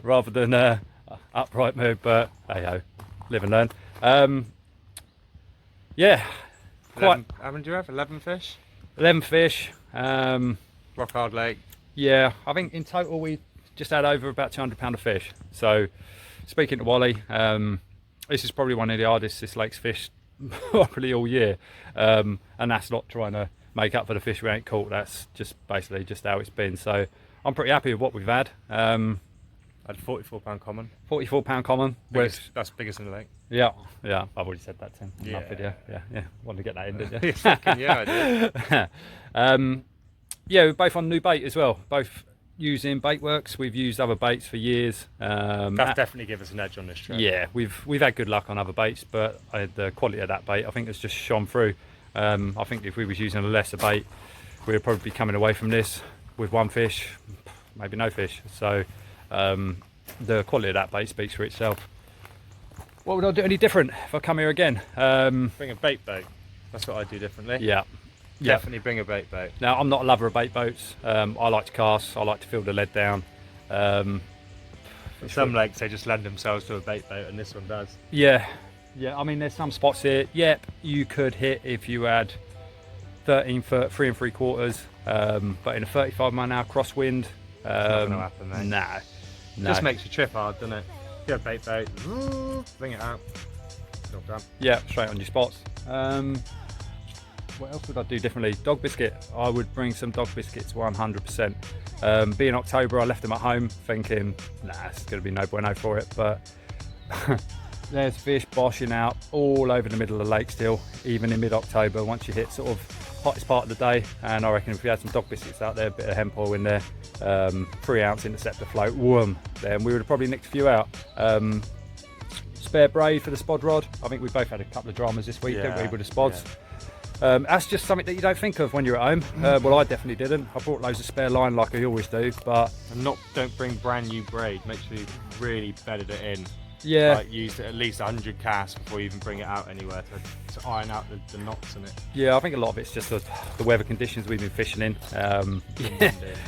rather than upright mode. But hey ho, live and learn. Yeah, quite. How many do you have? 11 fish? 11 fish. Rock Hard Lake. Yeah, I think in total we just had over about 200 pound of fish. So speaking to Wally, this is probably one of the hardest this lake's fished probably all year, and that's not trying to make up for the fish we ain't caught. That's just basically just how it's been. So I'm pretty happy with what we've had. I had 44-pound common. 44-pound common. That's biggest in the lake. Yeah, yeah. I've already said that, Tim. Yeah. Video. Yeah. Wanted to get that in, didn't you? Yeah, I did. Yeah, we're both on new bait as well. Both using Baitworks. We've used other baits for years. That's definitely give us an edge on this trip. Yeah, we've had good luck on other baits, but the quality of that bait, I think, has just shone through. I think if we was using a lesser bait, we'd probably be coming away from this with 1 fish, maybe no fish. So the quality of that bait speaks for itself. What would I do any different if I come here again? Bring a bait boat. That's what I do differently. Yeah. Definitely bring a bait boat. Now, I'm not a lover of bait boats. I like to cast. I like to feel the lead down. Some lakes, they just lend themselves to a bait boat, and this one does. Yeah. I mean, there's some spots here. Yep, you could hit if you had 13 foot, 3 3/4. But in a 35-mile-an-hour crosswind, it's not going to happen, mate. No. Just makes your trip hard, doesn't it? Get a bait boat, bring it out. Job done. Yeah, straight on your spots. What else would I do differently? Dog biscuit. I would bring some dog biscuits 100%. Being October, I left them at home thinking, nah, it's going to be no bueno for it. But There's fish boshing out all over the middle of the lake still, even in mid-October, once you hit sort of hottest part of the day. And I reckon if we had some dog biscuits out there, a bit of hemp oil in there, 3 ounce interceptor float, whoom, then we would have probably nicked a few out. Spare braid for the spod rod. I think we both had a couple of dramas this week, didn't we, with the spods. That's just something that you don't think of when you're at home. Well, I definitely didn't. I brought loads of spare line like I always do, but... And don't bring brand new braid, make sure you've really bedded it in. Yeah. Like used at least 100 casts before you even bring it out anywhere to iron out the knots in it. Yeah, I think a lot of it's just the weather conditions we've been fishing in.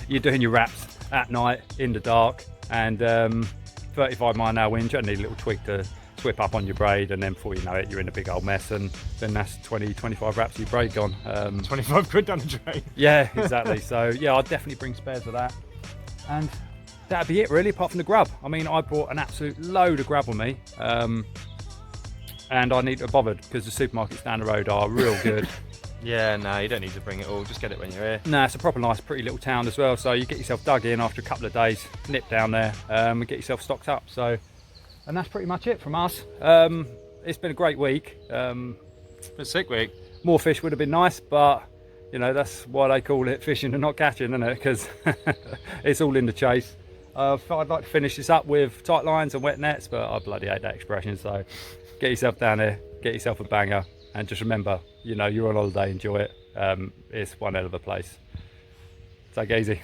You're doing your wraps at night, in the dark, and 35 mile an hour wind, you only need a little twig to whip up on your braid, and then before you know it, you're in a big old mess, and then that's 20-25 wraps of your braid gone. 25 quid down the drain. Yeah, exactly. So yeah, I'd definitely bring spares of that, and that'd be it really, apart from the grub. I mean, I brought an absolute load of grub with me, and I need to be bothered because the supermarkets down the road are real good. Yeah, no, you don't need to bring it all, just get it when you're here. No, it's a proper nice, pretty little town as well, so you get yourself dug in after a couple of days, nip down there, and get yourself stocked up. So, and that's pretty much it from us. It's been a great week. It's been a sick week. More fish would have been nice, but you know, that's why they call it fishing and not catching, isn't it? Because it's all in the chase. I'd like to finish this up with tight lines and wet nets, but I bloody hate that expression. So get yourself down there, get yourself a banger, and just remember, you know, you're on holiday, enjoy it. It's one hell of a place. Take it easy.